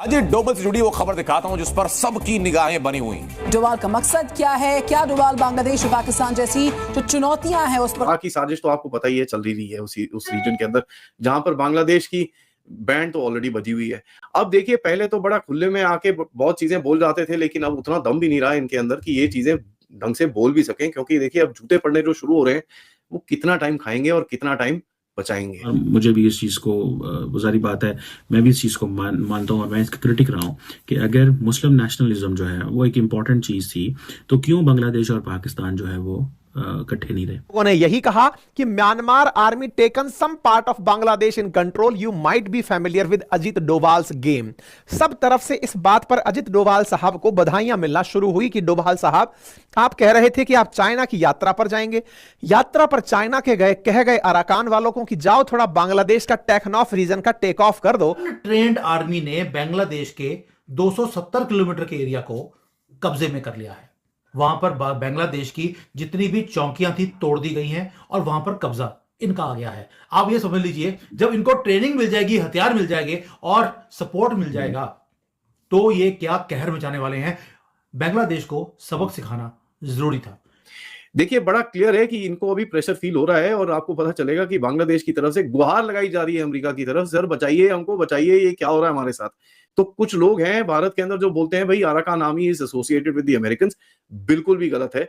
आज डोभाल से जुड़ी वो खबर दिखाता हूं जिस पर सबकी निगाहें बनी हुई। डोभाल का मकसद क्या है? क्या डोभाल बांग्लादेश और पाकिस्तान जैसी जो चुनौतियां हैं उस पर बाकी साजिश तो आपको पता ही है चल रही है उस रीजन के अंदर, जहां पर बांग्लादेश की बैंड तो ऑलरेडी बजी हुई है। अब देखिए, पहले तो बड़ा खुले में आके बहुत चीजें बोल जाते थे, लेकिन अब उतना दम भी नहीं रहा इनके अंदर कि ये चीजें ढंग से बोल भी सकें, क्योंकि देखिए अब जूते पड़ने जो शुरू हो रहे हैं वो कितना टाइम खाएंगे और कितना टाइम बचाएंगे। और मुझे भी इस चीज़ को गुजारी बात है, मैं भी इस चीज़ को मानता हूँ और मैं इसका क्रिटिक रहा हूँ कि अगर मुस्लिम नेशनलिज्म जो है वो एक इम्पॉर्टेंट चीज़ थी तो क्यों बांग्लादेश और पाकिस्तान जो है वो इकट्ठे नहीं रहे। लोगों ने यही कहा कि Myanmar army taken some part of Bangladesh in control, you might be familiar with Ajit Doval's game. सब तरफ से इस बात पर अजीत डोभाल साहब को बधाइयां मिलना शुरू हुई कि डोभाल साहब, आप कह रहे थे कि आप चाइना की यात्रा पर जाएंगे, यात्रा पर चाइना के गए, कह गए अराकान वालों को कि जाओ थोड़ा बांग्लादेश का टेक्नॉफ रीजन का टेक ऑफ कर दो। ट्रेंड आर्मी ने बांग्लादेश के 270 किलोमीटर के एरिया को कब्जे में कर लिया है। वहां पर बांग्लादेश की जितनी भी चौकियां थी तोड़ दी गई हैं और वहां पर कब्जा इनका आ गया है। आप ये समझ लीजिए, जब इनको ट्रेनिंग मिल जाएगी, हथियार मिल जाएंगे और सपोर्ट मिल जाएगा तो ये क्या कहर मचाने वाले हैं। बांग्लादेश को सबक सिखाना जरूरी था। देखिए, बड़ा क्लियर है कि इनको अभी प्रेशर फील हो रहा है और आपको पता चलेगा कि बांग्लादेश की तरफ से गुहार लगाई जा रही है अमेरिका की तरफ, सर बचाइए हमको, बचाइए, ये क्या हो रहा है हमारे साथ। तो कुछ लोग हैं भारत के अंदर जो बोलते हैं भाई Arakan army is associated with the Americans, बिल्कुल भी गलत है।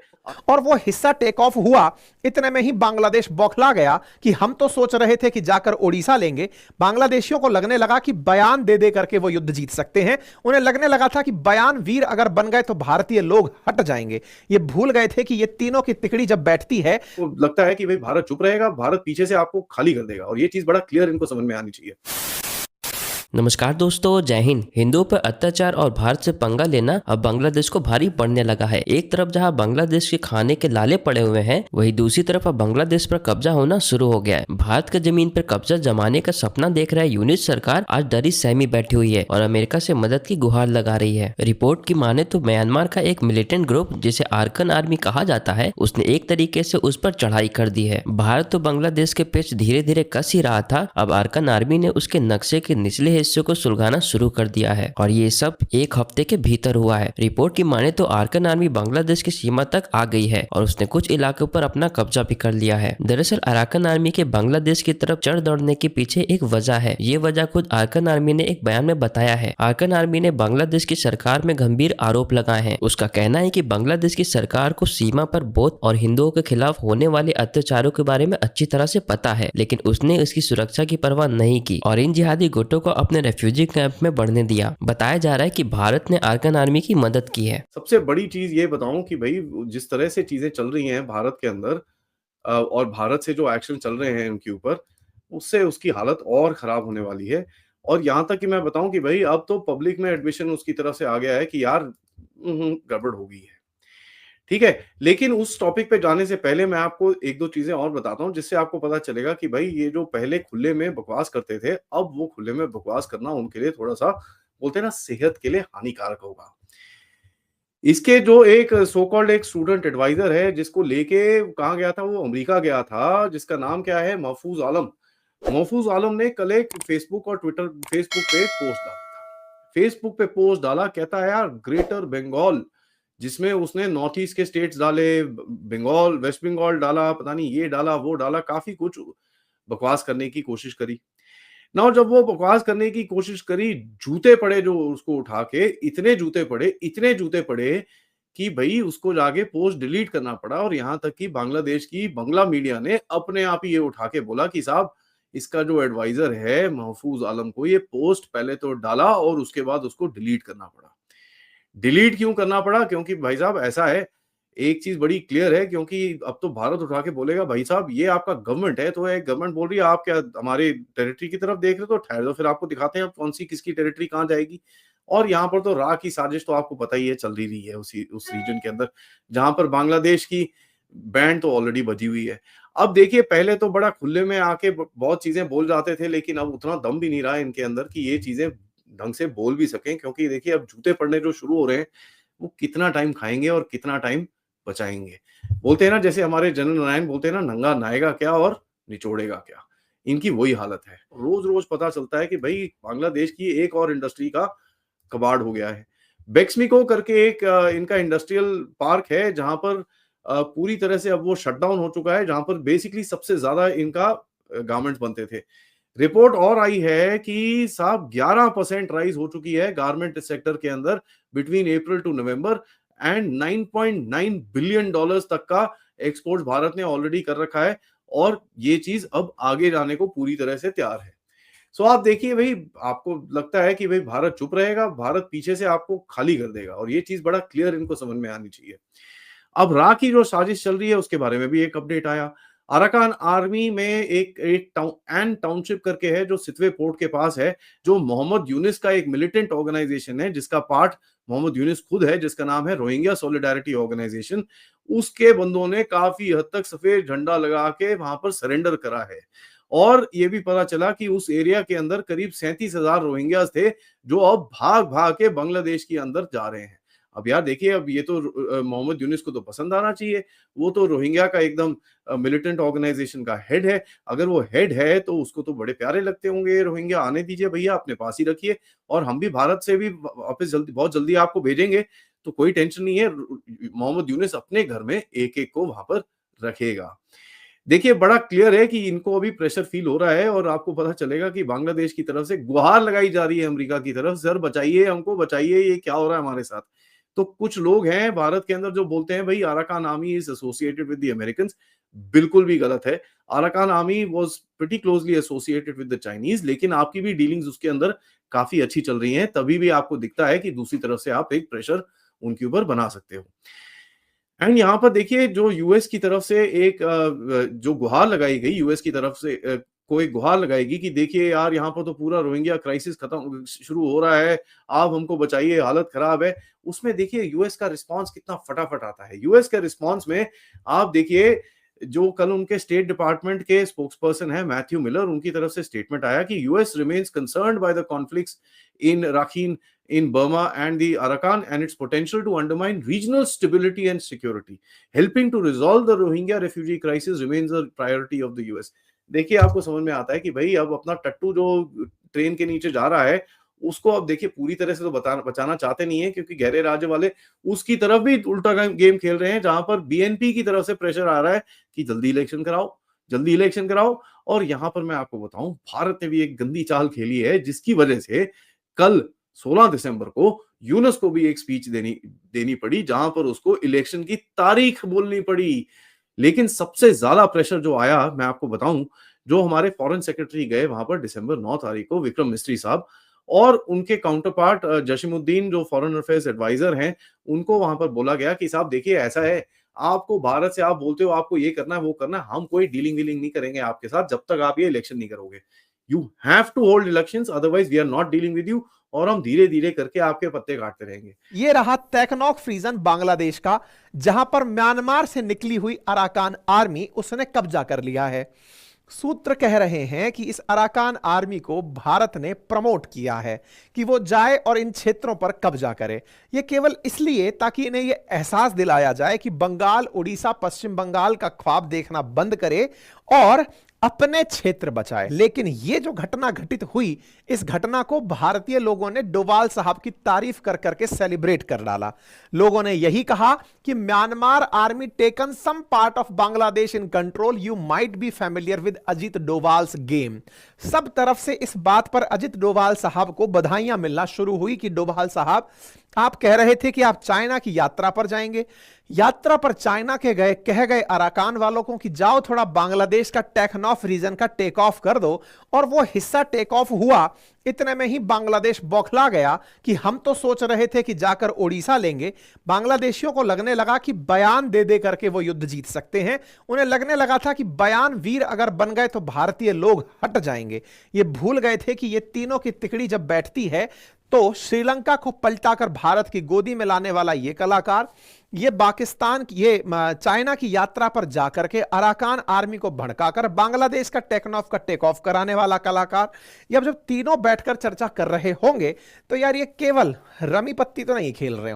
और वो हिस्सा टेक ऑफ हुआ, इतने में ही बांग्लादेश बौखला गया कि हम तो सोच रहे थे कि जाकर ओडिशा लेंगे। बांग्लादेशियों को लगने लगा कि बयान दे दे करके वो युद्ध जीत सकते हैं। उन्हें लगने लगा था कि बयान वीर अगर बन गए तो भारतीय लोग हट जाएंगे। ये भूल गए थे कि ये तीनों की तिकड़ी जब बैठती है तो लगता है कि भाई भारत चुप रहेगा, भारत पीछे से आपको खाली कर देगा, और ये चीज बड़ा क्लियर इनको समझ में आनी चाहिए। नमस्कार दोस्तों, जय हिंद। हिंदुओं पर अत्याचार और भारत से पंगा लेना अब बांग्लादेश को भारी पड़ने लगा है। एक तरफ जहां बांग्लादेश के खाने के लाले पड़े हुए हैं, वहीं दूसरी तरफ अब बांग्लादेश पर कब्जा होना शुरू हो गया है। भारत की जमीन पर कब्जा जमाने का सपना देख रहा है यूनिस सरकार आज डरी सहमी बैठी हुई है और अमेरिका से मदद की गुहार लगा रही है। रिपोर्ट की माने तो म्यांमार का एक मिलिटेंट ग्रुप जिसे आरकन आर्मी कहा जाता है, उसने एक तरीके से उस पर चढ़ाई कर दी है। भारत तो बांग्लादेश के पेच धीरे धीरे कस ही रहा था, अब आरकन आर्मी ने उसके नक्शे के निचले हिस्से को सुलगाना शुरू कर दिया है और ये सब एक हफ्ते के भीतर हुआ है। रिपोर्ट की माने तो आरकन आर्मी बांग्लादेश की सीमा तक आ गई है और उसने कुछ इलाकों पर अपना कब्जा भी कर लिया है। दरअसल अराकान आर्मी के बांग्लादेश की तरफ चढ़ दौड़ने के पीछे एक वजह है। ये वजह खुद आरकन आर्मी ने एक बयान में बताया है। आरकन आर्मी ने बांग्लादेश की सरकार में गंभीर आरोप लगाए हैं। उसका कहना है कि बांग्लादेश की सरकार को सीमा पर बौद्ध और हिंदुओं के खिलाफ होने वाले अत्याचारों के बारे में अच्छी तरह से पता है, लेकिन उसने इसकी सुरक्षा की परवाह नहीं की और इन जिहादी गुटों को अपने रेफ्यूजी कैंप में बढ़ने दिया। बताया जा रहा है कि भारत ने आरकन आर्मी की मदद की है। सबसे बड़ी चीज ये बताऊं कि भाई जिस तरह से चीजें चल रही हैं भारत के अंदर और भारत से जो एक्शन चल रहे हैं उनके ऊपर, उससे उसकी हालत और खराब होने वाली है। और यहां तक कि मैं बताऊं कि भाई अब तो पब्लिक में एडमिशन उसकी तरफ से आ गया है कि यार गड़बड़ हो गई है। ठीक है, लेकिन उस टॉपिक पे जाने से पहले मैं आपको एक दो चीजें और बताता हूं जिससे आपको पता चलेगा कि भाई ये जो पहले खुले में बकवास करते थे, अब वो खुले में बकवास करना उनके लिए थोड़ा सा, बोलते हैं ना, सेहत के लिए हानिकारक होगा। इसके जो एक सो कॉल्ड एक स्टूडेंट एडवाइजर है जिसको लेके कहा गया था, वो अमेरिका गया था, जिसका नाम क्या है, महफूज आलम। महफूज आलम ने कल एक फेसबुक पे पोस्ट डाला था। फेसबुक पे पोस्ट डाला, कहता है यार ग्रेटर बंगाल, जिसमें उसने नॉर्थ ईस्ट के स्टेट्स डाले, बंगाल, वेस्ट बंगाल डाला, पता नहीं ये डाला वो डाला, काफी कुछ बकवास करने की कोशिश करी ना। जब वो बकवास करने की कोशिश करी, जूते पड़े जो उसको उठा के, इतने जूते पड़े कि भाई उसको जाके पोस्ट डिलीट करना पड़ा। और यहां तक कि बांग्लादेश की बंगला मीडिया ने अपने आप ही ये उठा के बोला कि साहब, इसका जो एडवाइजर है महफूज आलम को ये पोस्ट पहले तो डाला और उसके बाद उसको डिलीट करना पड़ा। डिलीट क्यों करना पड़ा? क्योंकि भाई साहब ऐसा है, एक चीज बड़ी क्लियर है, क्योंकि अब तो भारत उठा के बोलेगा भाई साहब ये आपका गवर्नमेंट है, तो एक गवर्नमेंट बोल रही है आप क्या हमारे टेरिटरी की तरफ देख रहे हो, तो ठहर दो, फिर आपको दिखाते हैं कौन सी किसकी टेरिटरी कहां जाएगी। और यहाँ पर तो राह की साजिश तो आपको पता ही है चल रही है उस रीजन के अंदर, जहां पर बांग्लादेश की बैंड तो ऑलरेडी बजी हुई है। अब देखिए, पहले तो बड़ा खुले में आके बहुत चीजें बोल जाते थे, लेकिन अब उतना दम भी नहीं रहा इनके अंदर कि ये चीजें ढंग से बोल भी सकें, क्योंकि देखिए अब जूते पड़ने जो शुरू हो रहे हैं वो कितना टाइम खाएंगे और कितना टाइम बचाएंगे। बोलते हैं ना, जैसे हमारे जनरल नारायण बोलते हैं ना, नंगा नहाएगा क्या और निचोड़ेगा क्या। इनकी वही हालत है। रोज रोज पता चलता है कि भाई बांग्लादेश की एक और इंडस्ट्री का कबाड़ हो गया है। बेक्समिको करके एक इनका इंडस्ट्रियल पार्क है जहां पर पूरी तरह से अब वो शट डाउन हो चुका है, जहां पर बेसिकली सबसे ज्यादा इनका गारमेंट्स बनते थे। रिपोर्ट और आई है कि साहब 11% राइज हो चुकी है गारमेंट सेक्टर के अंदर between April to November, and 9.9 billion dollars तक का एक्सपोर्ट भारत ने ऑलरेडी कर रखा है, और ये चीज अब आगे जाने को पूरी तरह से तैयार है। सो आप देखिए भाई, आपको लगता है कि भाई भारत चुप रहेगा, भारत पीछे से आपको खाली कर देगा, और ये चीज बड़ा क्लियर इनको समझ में आनी चाहिए। अब रा की जो साजिश चल रही है उसके बारे में भी एक अपडेट आया। अराकान आर्मी में एक टाउनशिप करके है जो सितवे पोर्ट के पास है, जो मोहम्मद यूनिस का एक मिलिटेंट ऑर्गेनाइजेशन है, जिसका पार्ट मोहम्मद यूनिस खुद है, जिसका नाम है रोहिंग्या सॉलिडारिटी ऑर्गेनाइजेशन। उसके बंदों ने काफी हद तक सफेद झंडा लगा के वहां पर सरेंडर करा है, और ये भी पता चला कि उस एरिया के अंदर करीब 37,000 रोहिंग्यास थे जो अब भाग भाग के बांग्लादेश के अंदर जा रहे हैं। अब यार देखिए, अब ये तो मोहम्मद यूनिस को तो पसंद आना चाहिए, वो तो रोहिंग्या का एकदम मिलिटेंट ऑर्गेनाइजेशन का हेड है। अगर वो हेड है तो उसको तो बड़े प्यारे लगते होंगे रोहिंग्या, आने दीजिए भैया, अपने पास ही रखिए, और हम भी भारत से भी वापस बहुत जल्दी आपको भेजेंगे, तो कोई टेंशन नहीं है। मोहम्मद यूनिस अपने घर में एक एक को वहां पर रखेगा। देखिए, बड़ा क्लियर है कि इनको अभी प्रेशर फील हो रहा है, और आपको पता चलेगा कि बांग्लादेश की तरफ से गुहार लगाई जा रही है अमेरिका की तरफ, सर बचाइए हमको, बचाइए, ये क्या हो रहा है हमारे साथ। तो कुछ लोग हैं भारत के अंदर जो बोलते हैं भाई Arakan army is associated with the Americans. बिल्कुल भी गलत है। Arakan army was pretty closely associated with the Chinese, लेकिन आपकी भी डीलिंग्स उसके अंदर काफी अच्छी चल रही हैं, तभी भी आपको दिखता है कि दूसरी तरफ से आप एक प्रेशर उनके ऊपर बना सकते हो। एंड यहाँ पर देखिए, जो यूएस की तरफ से एक जो गुहार लगाई गई, यूएस की तरफ से कोई गुहार लगाएगी कि देखिए यार, यहाँ पर तो पूरा रोहिंग्या क्राइसिस खत्म शुरू हो रहा है, आप हमको बचाइए, हालत खराब है। उसमें देखिए यूएस का रिस्पांस कितना फटाफट आता है। यूएस के रिस्पांस में आप देखिए, जो कल उनके स्टेट डिपार्टमेंट के स्पोक्सपर्सन है मैथ्यू मिलर, उनकी तरफ से स्टेटमेंट आया कि US remains concerned by the conflicts in Rakhine, in Burma and the Arakan and its potential to undermine regional stability and security. Helping to resolve the Rohingya refugee crisis remains a priority of the US. देखिए, आपको समझ में आता है कि भाई अब अपना टट्टू जो ट्रेन के नीचे जा रहा है, उसको अब देखिए पूरी तरह से तो बचाना चाहते नहीं है, क्योंकि गहरे राज्य वाले उसकी तरफ भी उल्टा गेम खेल रहे हैं, जहां पर बीएनपी की तरफ से प्रेशर आ रहा है कि जल्दी इलेक्शन कराओ, जल्दी इलेक्शन कराओ। और यहां पर मैं आपको बताऊं, भारत ने भी एक गंदी चाल खेली है, जिसकी वजह से कल 16 दिसंबर को यूनुस को भी एक स्पीच देनी पड़ी, जहां पर उसको इलेक्शन की तारीख बोलनी पड़ी। लेकिन सबसे ज्यादा प्रेशर जो आया, मैं आपको बताऊं, जो हमारे फॉरेन सेक्रेटरी गए वहां पर दिसंबर 9 तारीख को, विक्रम मिस्त्री साहब, और उनके काउंटर पार्ट जशीमुद्दीन जो फॉरेन अफेयर्स एडवाइजर हैं, उनको वहां पर बोला गया कि साहब देखिए, ऐसा है, आपको भारत से आप बोलते हो आपको ये करना है वो करना है, हम कोई डीलिंग वीलिंग नहीं करेंगे आपके साथ जब तक आप ये इलेक्शन नहीं करोगे। You have to hold elections, otherwise we are not dealing with you, और हम धीरे धीरे करके आपके पत्ते काटते रहेंगे। ये रहा तैकनॉफ रीजन बांग्लादेश का, जहां पर म्यांमार से निकली हुई अराकान आर्मी उसने कब्जा कर लिया है। सूत्र कह रहे हैं कि इस अराकान आर्मी को भारत ने प्रमोट किया है कि वो जाए और इन क्षेत्रों पर कब्जा करे। ये केवल इसलिए ताकि इन्हें यह एहसास दिलाया जाए कि बंगाल, उड़ीसा, पश्चिम बंगाल का ख्वाब देखना बंद करे और अपने क्षेत्र बचाए। लेकिन यह जो घटना घटित हुई, इस घटना को भारतीय लोगों ने डोवाल साहब की तारीफ कर करके सेलिब्रेट कर डाला। लोगों ने यही कहा कि Myanmar army taken some part of Bangladesh in control, you might be familiar with Ajit Doval's game. सब तरफ से इस बात पर अजीत डोवाल साहब को बधाइयां मिलना शुरू हुई कि डोवाल साहब, आप कह रहे थे कि आप चाइना की यात्रा पर जाएंगे, यात्रा पर चाइना के गए, कह गए अराकान वालों को कि जाओ थोड़ा बांग्लादेश का टेकनॉफ रीजन का टेक ऑफ कर दो, और वो हिस्सा टेक ऑफ हुआ। इतने में ही बांग्लादेश बौखला गया कि हम तो सोच रहे थे कि जाकर ओडिशा लेंगे। बांग्लादेशियों को लगने लगा कि बयान दे दे करके वो युद्ध जीत सकते हैं। उन्हें लगने लगा था कि बयान वीर अगर बन गए तो भारतीय लोग हट जाएंगे। ये भूल गए थे कि ये तीनों की तिकड़ी जब बैठती है तो श्रीलंका को पलटाकर भारत की गोदी में लाने वाला ये कलाकार, ये पाकिस्तान की, ये चाइना की यात्रा पर जाकर के अराकान आर्मी को भड़काकर बांग्लादेश का टेकनॉफ का टेक ऑफ कराने वाला कलाकार, जब तीनों बैठकर चर्चा कर रहे होंगे तो यार ये केवल रमी पत्ती तो नहीं खेल रहे हो।